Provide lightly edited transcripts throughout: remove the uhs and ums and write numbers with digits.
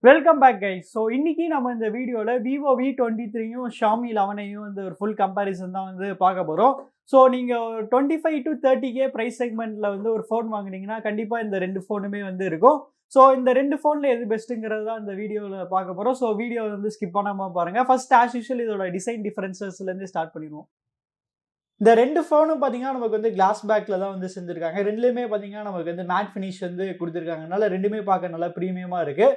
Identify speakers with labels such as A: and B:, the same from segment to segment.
A: Welcome back guys. So இன்னைக்கு நம்ம இந்த வீடியோல Vivo V23 Xiaomi 11i வந்து ஒரு full comparison தான் வந்து பார்க்க போறோம். So நீங்க 25 to 30k price segmentல வந்து ஒரு phone வாங்குனீங்கன்னா கண்டிப்பா இந்த ரெண்டு ஃபோனுமே வந்து இருக்கும். So இந்த ரெண்டு ஃபோன்ல எது பெஸ்ட்ங்கிறது தான் இந்த வீடியோல பார்க்க போறோம். So வீடியோ வந்து ஸ்கிப் பண்ணாம பாருங்க. First as usual இதோட டிசைன் டிஃபரன்சஸ்ல இருந்து ஸ்டார்ட் பண்ணிடுவோம். இந்த ரெண்டு ஃபோனும் பாத்தீங்கன்னா நமக்கு வந்து கிளாஸ் பேக்ல தான் வந்து செஞ்சிருக்காங்க. ரெண்டுலயுமே பாத்தீங்கன்னா நமக்கு வந்து மேட் ஃபினிஷ் வந்து கொடுத்திருக்காங்க. அதனால ரெண்டுமே பார்க்க நல்லா பிரீமியமா இருக்கு.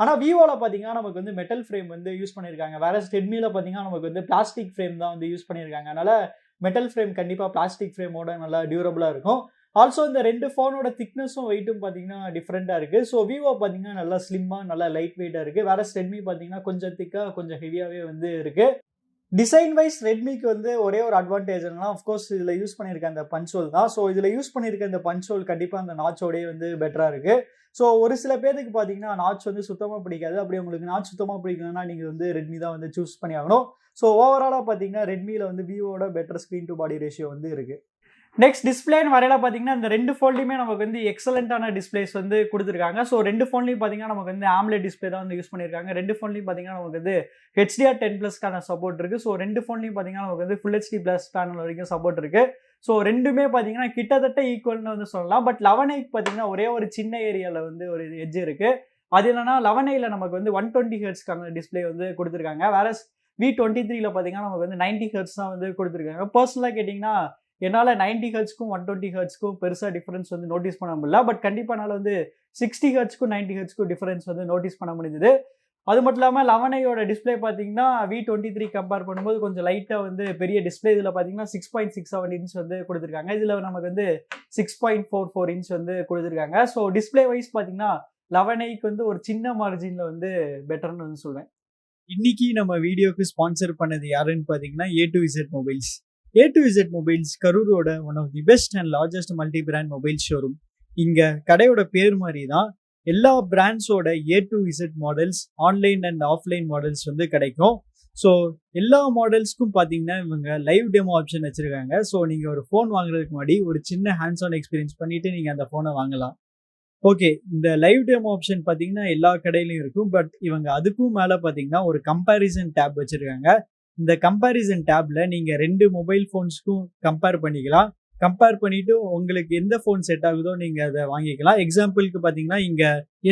A: ஆனா விவோல பாத்தீங்கன்னா நமக்கு வந்து மெட்டல் ஃப்ரேம் வந்து யூஸ் பண்ணிருக்காங்க. வேற ரெட்மில பாத்தீங்கன்னா நமக்கு வந்து பிளாஸ்டிக் ஃப்ரேம் தான் வந்து யூஸ் பண்ணிருக்காங்க. அதனால மெட்டல் ஃப்ரேம் கண்டிப்பா பிளாஸ்டிக் ஃப்ரேமோட நல்லா டியூரபிளா இருக்கும். ஆல்சோ இந்த ரெண்டு ஃபோனோட திக்னஸும் வெயிட்டும் பாத்தீங்கன்னா டிஃப்ரெண்டா இருக்கு. ஸோ விவோ பாத்தீங்கன்னா நல்லா ஸ்லிம்மா நல்லா லைட் வெயிட்டா இருக்கு. வேற ரெட்மி பாத்தீங்கன்னா கொஞ்சம் திக்கா கொஞ்சம் ஹெவியாவே வந்து இருக்கு. டிசைன் வைஸ் ரெட்மிக்கு வந்து ஒரே ஒரு அட்வான்டேஜ் என்னன்னா ஆஃப்கோர்ஸ் இதில் யூஸ் பண்ணியிருக்க அந்த பஞ்ச் ஹோல் தான். ஸோ இதில் யூஸ் பண்ணியிருக்க இந்த பஞ்ச் ஹோல் கண்டிப்பாக அந்த நாச்சோடய வந்து பெட்டராக இருக்கு. ஸோ ஒரு சில பேருக்கு பார்த்தீங்கன்னா நாச் வந்து சுத்தமாக பிடிக்காது. அப்படி உங்களுக்கு நாச் சுத்தமாக பிடிக்கலன்னா நீங்கள் வந்து ரெட்மி தான் வந்து சூஸ் பண்ணி ஆகணும். ஸோ ஓவராலாக பார்த்தீங்கன்னா ரெட்மியில் வந்து விவோட better screen to body ratio வந்து இருக்கு. நெக்ஸ்ட் டிஸ்பிளேன்னு வரையில பார்த்தீங்கன்னா இந்த ரெண்டு ஃபோன்லையுமே நமக்கு வந்து எக்ஸலண்டான டிஸ்பிளேஸ் வந்து கொடுத்துருக்காங்க. ஸோ ரெண்டு ஃபோன்லையும் பார்த்தீங்கன்னா நமக்கு வந்து AMOLED டிஸ்பிளே தான் வந்து யூஸ் பண்ணியிருக்காங்க. ரெண்டு ஃபோன்லையும் பார்த்தீங்கன்னா நமக்கு வந்து HDR10+க்கான சப்போர்ட் இருக்கு. ஸோ ரெண்டு ஃபோன்லையும் பார்த்தீங்கன்னா நமக்கு வந்து ஃபுல் HD+ பேனல் வரைக்கும் சப்போர்ட் இருக்கு. ஸோ ரெண்டுமே பார்த்தீங்கன்னா கிட்டத்தட்ட ஈக்குவல்னு வந்து சொல்லலாம். பட் 11i பார்த்தீங்கன்னா ஒரே ஒரு சின்ன ஏரியாவில் வந்து ஒரு எட்ஜ் இருக்கு. அது என்னன்னா 11iல நமக்கு வந்து 120 ஹெர்ட்ஸ்க்கான டிஸ்பிளே வந்து கொடுத்துருக்காங்க. வேற V23ல பார்த்தீங்கன்னா நமக்கு வந்து 90 ஹெர்ட்ஸ் தான் வந்து கொடுத்துருக்காங்க. பர்சனலாக கேட்டிங்கன்னா என்னால் 90 ஹெர்ட்ஸ்க்கும் 120 ஹெர்ட்ஸ்க்கும் பெருசாக டிஃபரன்ஸ் வந்து நோட்டீஸ் பண்ண முடியல. பட் கண்டிப்பாக என்னால் வந்து 60 ஹெர்ட்ஸ்க்கும் 90 ஹெர்ட்ஸ்க்கும் டிஃபரன்ஸ் வந்து நோட்டீஸ் பண்ண முடிஞ்சது. அது மட்டும் இல்லாமல் 11iயோட டிஸ்பிளே பார்த்தீங்கன்னா V23 கம்பேர் பண்ணும்போது கொஞ்சம் லைட்டாக வந்து பெரிய டிஸ்பிளே. இதில் பார்த்தீங்கன்னா 6.67 இன்ச் வந்து கொடுத்துருக்காங்க. இதில் நமக்கு வந்து 6.44 இன்ச் வந்து கொடுத்துருக்காங்க. ஸோ டிஸ்பிளே வைஸ் பார்த்தீங்கன்னா 11iக்கு வந்து ஒரு சின்ன மார்ஜினில் வந்து பெட்டர்னு வந்து சொல்வேன். இன்னைக்கு நம்ம வீடியோக்கு ஸ்பான்சர் பண்ணது யாருன்னு பார்த்தீங்கன்னா A2Z Mobiles. A2Z Mobiles கரூரோட one of the best and largest multi brand mobile showroom. இங்க கடையோட பேர் மாதிரி தான் எல்லா பிராண்ட்ஸோட A2Z models online and offline models வந்து கிடைக்கும். ஸோ எல்லா மாடல்ஸ்க்கும் பார்த்தீங்கன்னா இவங்க லைவ் டெமோ ஆப்ஷன் வச்சிருக்காங்க. ஸோ நீங்கள் ஒரு ஃபோன் வாங்குறதுக்கு முன்னாடி ஒரு சின்ன ஹேண்ட்ஸ் ஆன் எக்ஸ்பீரியன்ஸ் பண்ணிட்டு நீங்கள் அந்த ஃபோனை வாங்கலாம். ஓகே, இந்த லைவ் டெமோ ஆப்ஷன் பார்த்தீங்கன்னா எல்லா கடையிலையும் இருக்கும். பட் இவங்க அதுக்கும் மேலே பார்த்தீங்கன்னா ஒரு கம்பேரிசன் டேப் வச்சிருக்காங்க. இந்த கம்பேரிசன் டேப்ல நீங்க ரெண்டு மொபைல் ஃபோன்ஸ்க்கும் கம்பேர் பண்ணிக்கலாம். கம்பேர் பண்ணிட்டு உங்களுக்கு எந்த ஃபோன் செட் ஆகுதோ நீங்க அதை வாங்கிக்கலாம். எக்ஸாம்பிளுக்கு பாத்தீங்கன்னா இங்க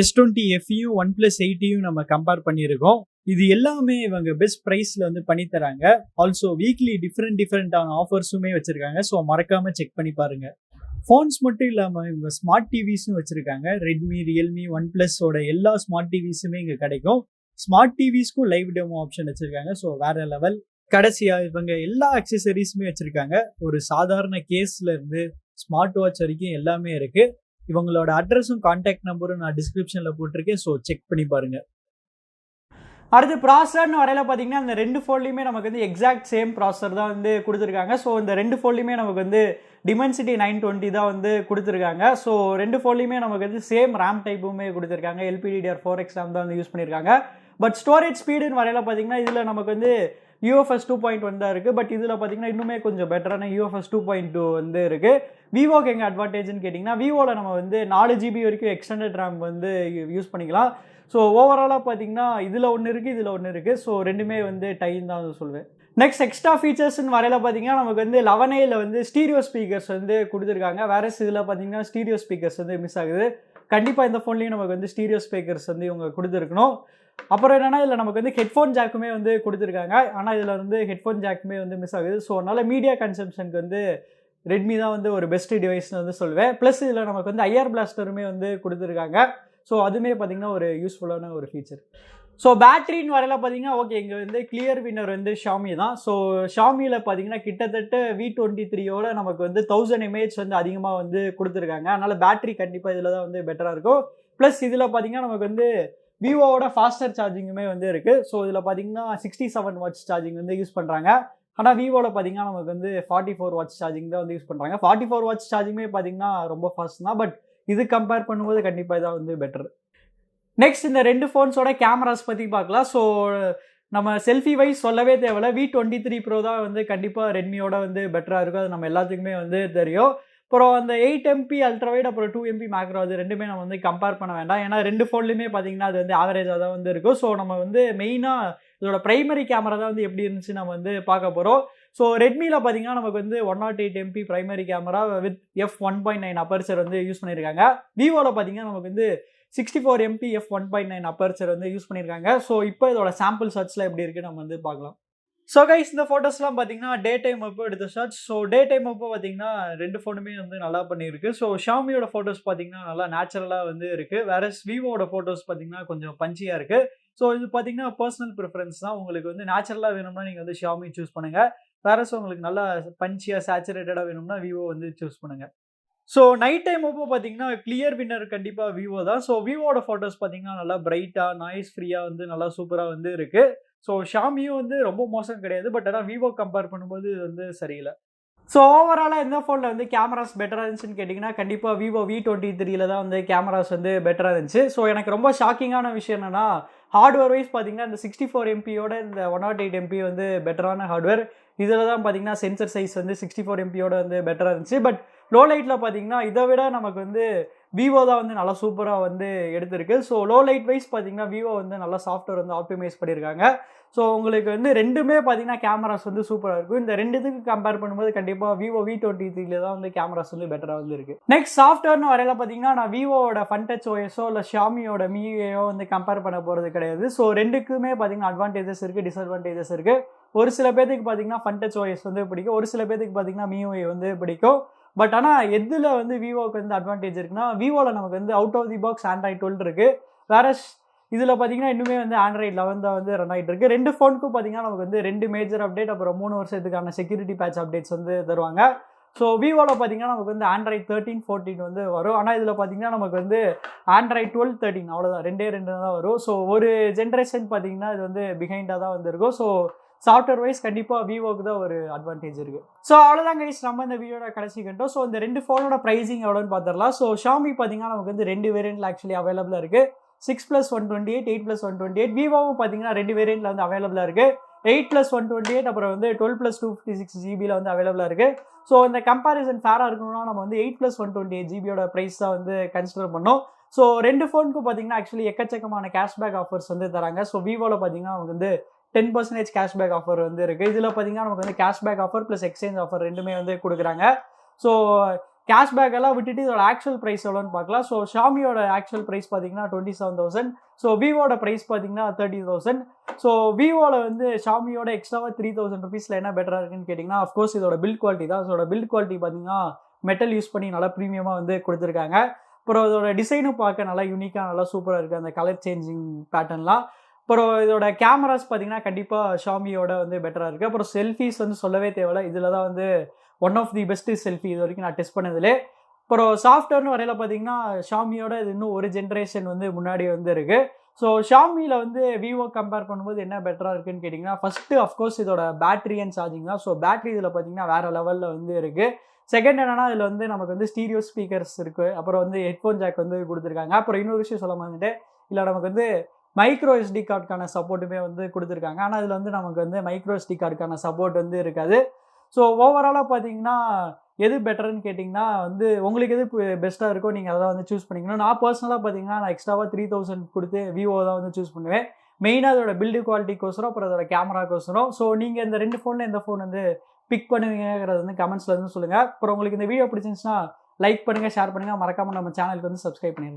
A: S20 FEயும் OnePlus 8ஐயும் நம்ம கம்பேர் பண்ணியிருக்கோம். இது எல்லாமே இவங்க பெஸ்ட் பிரைஸ்ல வந்து பண்ணி தராங்க. ஆல்சோ வீக்லி டிஃப்ரெண்டான ஆஃபர்ஸுமே வச்சிருக்காங்க. ஸோ மறக்காம செக் பண்ணி பாருங்க. ஃபோன்ஸ் மட்டும் இல்லாம இவங்க ஸ்மார்ட் டிவிஸும் வச்சிருக்காங்க. ரெட்மி, ரியல்மி, OnePlusோட எல்லா ஸ்மார்ட் டிவிஸுமே இங்க கிடைக்கும். ஸ்மார்ட் டிவிஸ்க்கும் லைவ் டெமோ ஆப்ஷன் வச்சிருக்காங்க. ஸோ வேற லெவல். கடைசியா இவங்க எல்லா அக்சசரிஸுமே வச்சிருக்காங்க. ஒரு சாதாரண கேஸ்ல இருந்து ஸ்மார்ட் வாட்ச் வரைக்கும் எல்லாமே இருக்கு. இவங்களோட அட்ரஸும் கான்டாக்ட் நம்பரும் நான் டிஸ்கிரிப்ஷன்ல போட்டிருக்கேன். ஸோ செக் பண்ணி பாருங்க. அடுத்து ப்ராசர்னு வரையில பார்த்தீங்கன்னா இந்த ரெண்டு ஃபோன்லையுமே நமக்கு வந்து எக்ஸாக்ட் சேம் ப்ராசர் தான் வந்து கொடுத்துருக்காங்க. ஸோ இந்த ரெண்டு ஃபோன்லையுமே நமக்கு வந்து dimensity 920 தான் வந்து கொடுத்துருக்காங்க. ஸோ ரெண்டு ஃபோன்லையுமே நமக்கு வந்து சேம் ரேம் டைப்புமே கொடுத்துருக்காங்க. LPDDR4X ரேம் தான் வந்து யூஸ் பண்ணியிருக்காங்க. பட் ஸ்டோரேஜ் ஸ்பீடுன்னு வரையில பார்த்தீங்கன்னா இதில் நமக்கு வந்து UFS 2.1 தான் இருக்குது. பட் இதில் பார்த்தீங்கன்னா இன்னுமே கொஞ்சம் பெட்டரான UFS 2.2 வந்து இருக்குது. விவோக்கு எங்கே அட்வான்டேஜ்னு கேட்டிங்கன்னா விவோவில் நம்ம வந்து 4 GB வரைக்கும் எக்ஸ்டெண்டட் ரேம் வந்து யூஸ் பண்ணிக்கலாம். ஸோ ஓவராலாக பார்த்தீங்கன்னா இதில் ஒன்று இருக்குது, இதில் ஒன்று இருக்குது. ஸோ ரெண்டுமே வந்து டைம் தான் சொல்லுவேன். நெக்ஸ்ட் எக்ஸ்ட்ரா ஃபீச்சர்ஸ்ன்னு வரையில பார்த்தீங்கன்னா நமக்கு வந்து 11iல வந்து ஸ்டீரியோ ஸ்பீக்கர்ஸ் வந்து கொடுத்துருக்காங்க. வேற இதில் பார்த்தீங்கன்னா ஸ்டீரியோ ஸ்பீக்கர்ஸ் வந்து மிஸ் ஆகுது. கண்டிப்பாக இந்த ஃபோன்லையும் நமக்கு வந்து ஸ்டீரியோ ஸ்பீக்கர்ஸ் வந்து இவங்க கொடுத்துருக்கணும். அப்புறம் என்னன்னா இதில் நமக்கு வந்து ஹெட்ஃபோன் ஜாக்குமே வந்து கொடுத்துருக்காங்க. ஆனால் இதில் வந்து ஹெட்ஃபோன் ஜாக்குமே வந்து மிஸ் ஆகுது. ஸோ அதனால மீடியா கன்சம்ஷனுக்கு வந்து ரெட்மி தான் வந்து ஒரு பெஸ்ட் டிவைஸ்னு வந்து சொல்லுவேன். ப்ளஸ் இதில் நமக்கு வந்து IR பிளாஸ்டருமே வந்து கொடுத்துருக்காங்க. ஸோ அதுவுமே பார்த்தீங்கன்னா ஒரு யூஸ்ஃபுல்லான ஒரு ஃபீச்சர். ஸோ பேட்டரின்னு வரையில பார்த்தீங்கன்னா ஓகே, இங்கே வந்து கிளியர் வின்னர் வந்து Xiaomi தான். ஸோ Xiaomiயில் பார்த்தீங்கன்னா கிட்டத்தட்ட V23யோட நமக்கு வந்து 1000 mAh வந்து அதிகமாக வந்து கொடுத்துருக்காங்க. அதனால பேட்டரி கண்டிப்பாக இதில் தான் வந்து பெட்டராக இருக்கும். ப்ளஸ் இதில் பார்த்தீங்கன்னா நமக்கு வந்து விவோவோட ஃபாஸ்டர் சார்ஜிங்குமே வந்து இருக்குது. ஸோ இதில் பார்த்தீங்கன்னா 67 வாட்ஸ் சார்ஜிங் வந்து யூஸ் பண்ணுறாங்க. ஆனால் விவோவில் பார்த்தீங்கன்னா நமக்கு வந்து 44 வாட்ஸ் சார்ஜிங் தான் வந்து யூஸ் பண்ணுறாங்க. 44 வாட்ஸ் சார்ஜிங்குமே பார்த்தீங்கன்னா ரொம்ப ஃபாஸ்ட் தான். பட் இது கம்பேர் பண்ணும்போது கண்டிப்பாக இதான் வந்து பெட்டர். நெக்ஸ்ட் இந்த ரெண்டு ஃபோன்ஸோட கேமராஸ் பற்றி பார்க்கலாம். ஸோ நம்ம செல்ஃபி வைஸ் சொல்லவே தேவையில்ல. V23 Pro தான் வந்து கண்டிப்பாக ரெட்மியோட வந்து பெட்டராக இருக்கும். அது நம்ம எல்லாத்துக்குமே வந்து தெரியும். அப்புறம் அந்த 8MP அல்ட்ரா வைட் அப்புறம் 2MP மேக்ரோ அது ரெண்டுமே நம்ம வந்து கம்பேர் பண்ண வேண்டாம். ஏன்னா 2 ஃபோன்லையுமே பார்த்தீங்கன்னா அது வந்து ஆவரேஜாக தான் வந்து இருக்கும். ஸோ நம்ம வந்து மெயினாக இதோட பிரைமரி கேமரா தான் வந்து எப்படி இருந்துச்சு நம்ம வந்து பார்க்க போகிறோம். ஸோ ரெட்மியில் பார்த்தீங்கன்னா நமக்கு வந்து 108MP primary camera with f1.9 aperture வந்து யூஸ் பண்ணியிருக்காங்க. விவோவில் பார்த்தீங்கன்னா நமக்கு வந்து 64MP f1.9 அப்பர்ச்சர் வந்து யூஸ் பண்ணியிருக்காங்க. ஸோ இப்போ இதோட சாம்பிள் ஷாட்ஸ்லாம் எப்படி இருக்குது நம்ம வந்து பார்க்கலாம். ஸோ கைஸ் இந்த ஃபோட்டோஸ்லாம் பார்த்தீங்கன்னா டே டைம் அப்போ எடுத்த ஷாட்ஸ். ஸோ டே டைம் அப்போ பார்த்தீங்கன்னா 2 ஃபோனுமே வந்து நல்லா பண்ணியிருக்கு. ஸோ ஷாமியோட ஃபோட்டோஸ் பார்த்தீங்கன்னா நல்லா நேச்சுரலாக வந்து இருக்குது. வேற விவோட ஃபோட்டோஸ் பார்த்தீங்கன்னா கொஞ்சம் பஞ்சியாக இருக்குது. ஸோ இது பார்த்தீங்கன்னா பர்சனல் ப்ரிஃபரன்ஸ் தான். உங்களுக்கு வந்து நேச்சுரலாக வேணும்னா நீங்கள் வந்து ஷாமி சூஸ் பண்ணுங்கள். வேற உங்களுக்கு நல்லா பஞ்சியாக சேச்சுரேட்டடாக வேணும்னா விவோ வந்து சூஸ் பண்ணுங்கள். ஸோ நைட் டைம் அப்போ பார்த்தீங்கன்னா கிளியர் வின்னர் கண்டிப்பாக விவோ தான். ஸோ விவோட ஃபோட்டோஸ் பார்த்தீங்கன்னா நல்லா பிரைட்டாக நாய்ஸ் ஃப்ரீயாக வந்து நல்லா சூப்பராக வந்து இருக்குது. ஸோ ஷாமியும் வந்து ரொம்ப மோசம் கிடையாது. பட் ஆனால் விவோ கம்பேர் பண்ணும்போது இது வந்து சரியில்லை. ஸோ ஓவராலாக எந்த ஃபோனில் வந்து கேமராஸ் பெட்டராக இருந்துச்சுன்னு கேட்டிங்கன்னா கண்டிப்பாக விவோ V23 தான் வந்து கேமராஸ் வந்து பெட்டராக இருந்துச்சு. ஸோ எனக்கு ரொம்ப ஷாக்கிங்கான விஷயம் என்னென்னா ஹார்ட்வேர் வைஸ் பார்த்தீங்கன்னா இந்த 64MPயோட இந்த 108MP வந்து பெட்டரான ஹார்ட்வேர். இதில் தான் பார்த்தீங்கன்னா சென்சர் சைஸ் வந்து 64MPயோட வந்து பெட்டராக இருந்துச்சு. பட் லோ லைட்டில் பார்த்தீங்கன்னா இதை விட நமக்கு வந்து விவோ தான் வந்து நல்லா சூப்பராக வந்து எடுத்திருக்கு. ஸோ லோ லைட் வைஸ் பார்த்தீங்கன்னா விவோ வந்து நல்லா சாஃப்ட்வேர் வந்து ஆப்டிமைஸ் பண்ணியிருக்காங்க. ஸோ உங்களுக்கு வந்து ரெண்டுமே பார்த்தீங்கன்னா கேமராஸ் வந்து சூப்பராக இருக்கும். இந்த ரெண்டுத்துக்கு கம்பேர் பண்ணும்போது கண்டிப்பாக விவோ V23 தான் வந்து கேமராஸ் வந்து பெட்டராக வந்து இருக்குது. நெக்ஸ்ட் சாஃப்ட்வேர்னு வரையில பார்த்தீங்கன்னா நான் விவோட ஃபன் டச் ஓஎஸோ இல்லை ஷாமியோட மியூஐயோ வந்து கம்பேர் பண்ண போகிறது கிடையாது. ஸோ ரெண்டுக்குமே பார்த்தீங்கன்னா அட்வான்டேஜஸ் இருக்குது, டிஸ்அட்வான்டேஜஸ் இருக்குது. ஒரு சில பேருக்கு பார்த்தீங்கன்னா ஃபன் டச் ஓஎஸ் வந்து பிடிக்கும், ஒரு சில பேருக்கு பார்த்தீங்கன்னா மியூஐ வந்து பிடிக்கும். பட் ஆனால் எதில் வந்து விவோக்கு வந்து அட்வான்டேஜ் இருக்குன்னா விவோவில் நமக்கு வந்து out of the box Android 12 இருக்குது. வேற இதில் பார்த்தீங்கன்னா இன்னுமே வந்து ஆண்ட்ராய்ட் 11 தான் வந்து ரன் ஆகிட்டு இருக்குது. 2 ஃபோனுக்கும் பார்த்தீங்கன்னா நமக்கு வந்து 2 மேஜர் அப்டேட் அப்புறம் 3 வருஷத்துக்கான செக்யூரிட்டி பேட்ச் அப்டேட்ஸ் வந்து தருவாங்க. ஸோ விவோவில் பார்த்தீங்கன்னா நமக்கு வந்து ஆண்ட்ராய்ட் 13, 14 வந்து வரும். ஆனால் இதில் பார்த்தீங்கன்னா நமக்கு வந்து ஆண்ட்ராய்ட் 12, 13 அவ்வளோதான், 2 தான் வரும். ஸோ ஒரு ஜென்ரேஷன் பார்த்தீங்கன்னா இது வந்து பிஹைண்டாக தான் வந்து இருக்கும். ஸோ சாஃப்ட்வேர் வைஸ் கண்டிப்பாக விவோக்கு தான் ஒரு அட்வான்டேஜ் இருக்குது. ஸோ அவ்வளோதான் கைஸ், நம்ம இந்த வீடியோட கடைசி கண்டோம். ஸோ இந்த 2 ஃபோனோட ப்ரைஸிங் எவ்வளோன்னு பார்த்துடலாம். ஸோ ஷாமி பார்த்தீங்கன்னா நமக்கு வந்து 2 வேரியன்ட்ல ஆக்சுவலி அவைலபிளாக இருக்குது. 6+128, 8+128. விவோவும் பார்த்தீங்கன்னா 2 வேரியன்ட்ல வந்து அவைலபிளாக இருக்குது. 8+128 அப்புறம் வந்து 12+256GB வந்து அவைலபிளாக இருக்குது. ஸோ இந்த கம்பேரிசன் ஃபேராக இருக்கணும்னா நம்ம வந்து 8+128GB ப்ரைஸ் தான் வந்து கன்சிடர் பண்ணோம். ஸோ 2 ஃபோனுக்கும் பார்த்தீங்கன்னா ஆக்சுவலி எக்கச்சக்கமான கேஷ்பேக் ஆஃபர்ஸ் வந்து தராங்க. ஸோ விவோவில் பார்த்தீங்கன்னா நமக்கு வந்து 10% கேஷ்பேக் ஆஃபர் வந்து இருக்குது. இதில் பார்த்தீங்கன்னா நமக்கு வந்து cashback offer plus exchange offer ரெண்டுமே வந்து கொடுக்குறாங்க. ஸோ கேஷ்பேக் எல்லாம் விட்டுட்டு இதோட ஆக்சுவல் ப்ரைஸ் எவ்வளோன்னு பார்க்கலாம். ஸோ ஷாமியோட ஆக்சுவல் ப்ரைஸ் பார்த்தீங்கன்னா 27,000. ஸோ விவோட ப்ரைஸ் பார்த்தீங்கன்னா 30,000. ஸோ விவோவில் வந்து ஷாமியோட எக்ஸ்ட்ராவாக 3,000 ருபீஸில் என்ன பெட்டராக இருக்குன்னு கேட்டிங்கன்னா அஃப்கோர்ஸ் இதோட பில்ட் குவாலிட்டி தான். இதோட பில்ட் குவாலிட்டி பார்த்தீங்கன்னா மெட்டல் யூஸ் பண்ணி நல்லா ப்ரீமியமாக வந்து கொடுத்துருக்காங்க. அப்புறம் இதோட டிசைனும் பார்க்க நல்லா யூனிக்காக நல்லா சூப்பராக இருக்குது, அந்த கலர் சேஞ்சிங் பேட்டர்ன்லாம். அப்புறம் இதோட கேமராஸ் பார்த்தீங்கன்னா கண்டிப்பாக ஷாமியோட வந்து பெட்டராக இருக்குது. அப்புறம் செல்ஃபிஸ் வந்து சொல்லவே தேவையில்லை, இதில் தான் வந்து one of the best selfie இது வரைக்கும் நான் டெஸ்ட் பண்ணதில்லே. அப்புறம் சாஃப்ட்வேர்னு வரையில பார்த்தீங்கன்னா ஷாமியோட இது இன்னும் ஒரு ஜென்ரேஷன் வந்து முன்னாடி வந்து இருக்குது. ஸோ ஷாமியில் வந்து விவோ கம்பேர் பண்ணும்போது என்ன பெட்டராக இருக்குன்னு கேட்டிங்கன்னா ஃபஸ்ட்டு அஃப்கோர்ஸ் இதோட பேட்டரி அண்ட் சார்ஜிங் தான். ஸோ பேட்டரி இதில் பார்த்தீங்கன்னா வேறு லெவலில் வந்து இருக்குது. செகண்ட் என்னன்னா இதில் வந்து நமக்கு வந்து ஸ்டீரியோ ஸ்பீக்கர்ஸ் இருக்குது. அப்புறம் வந்து ஹெட்ஃபோன் ஜாக் வந்து கொடுத்துருக்காங்க. அப்புறம் இன்னொரு விஷயம் சொல்ல மாட்டேன், இல்லை நமக்கு வந்து மைக்ரோ SD கார்டுக்கான சப்போர்ட்டுமே வந்து கொடுத்துருக்காங்க. ஆனால் இதில் வந்து நமக்கு வந்து மைக்ரோ SD கார்டுக்கான சப்போர்ட் வந்து இருக்காது. ஸோ ஓவராலாக பார்த்தீங்கன்னா எது பெட்டர்னு கேட்டிங்கன்னா வந்து உங்களுக்கு எது பெஸ்ட்டாக இருக்கோ நீங்கள் அதை வந்து சூஸ் பண்ணிக்கணும். நான் பர்சனலாக பார்த்தீங்கன்னா நான் எக்ஸ்ட்ராவாக 3,000 கொடுத்து விவோ தான் வந்து சூஸ் பண்ணுவேன். மெயினாக அதோட பில்டு குவாலிட்டிக்கோசரம் அப்புறம் அதோட கேமராக்கோசரம். ஸோ நீங்கள் இந்த 2 ஃபோனில் எந்த ஃபோன் வந்து பிக் பண்ணுவீங்கிறது வந்து கமெண்ட்ஸில் வந்து சொல்லுங்கள். அப்புறம் உங்களுக்கு இந்த வீடியோ பிடிச்சிருந்துச்சுன்னா லைக் பண்ணுங்கள், ஷேர் பண்ணுங்கள், மறக்காமல் நம்ம சேனலுக்கு வந்து சப்ஸ்கிரைப் பண்ணிடுங்க.